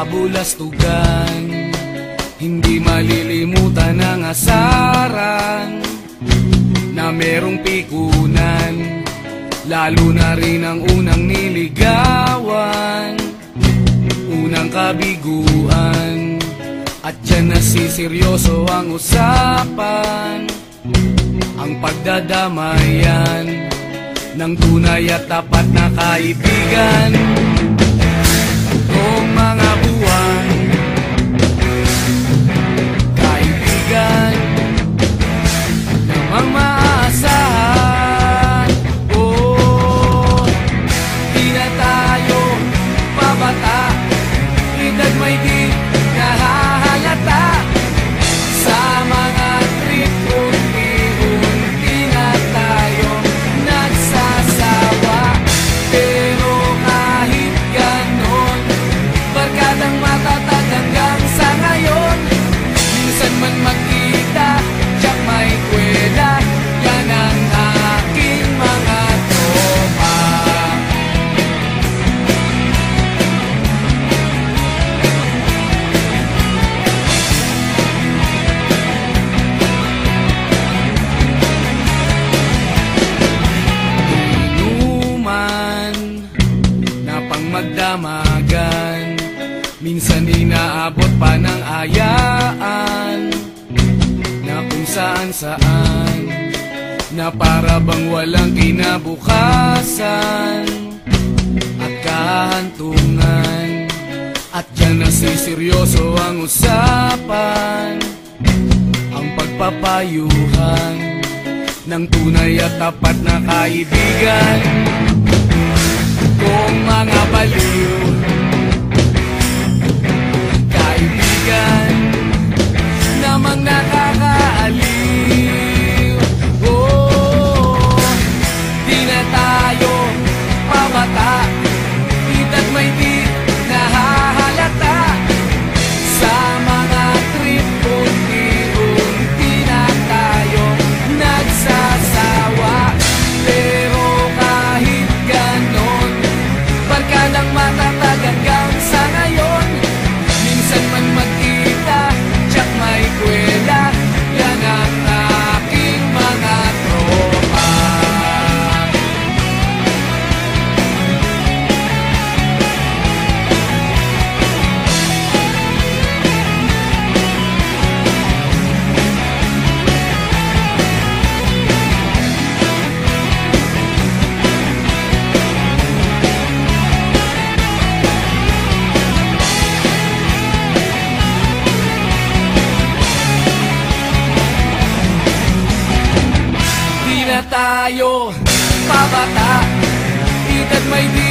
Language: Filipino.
kabulastugan. Hindi malilimutan ang asaran na merong pikunan, lalo na rin ang unang niligawan, unang kabiguan. At dyan nasiseryoso ang usapan, ang pagdadamayan ng tunay at tapat na kaibigan. Kung mga buwan, kaibigan namang maaasahan. Oh, di na tayo pabata, edad may di nahahalata. Sa mga trip unti-unti na tayo nagsasawa. Pero kahit ganon, barkadang matatag hanggang sa ngayon. Minsan man magkita, tiyak may kwela, yan ang aking mga tropa. Inuman na pang magdamagan, minsan inaabot pa ng ayaan, na kung saan-saan, na para bang walang kinabukasan at kahantungan. At dyan nasiseryoso ang usapan, ang pagpapayuhan ng tunay at tapat na kaibigan. Kung mga baliw, kaibigan namang nakakaaliw. Oh, di na tayo pabata, edad may di nahahalata. Sa mga trip unti-unti na tayo nagsasawa. Pero kahit ganon, barkadang matatag hanggang sa ngayon. Minsan man magkita, tiyak may kwela, yan ang aking mga tropa. Di na tayo pabata, edad may di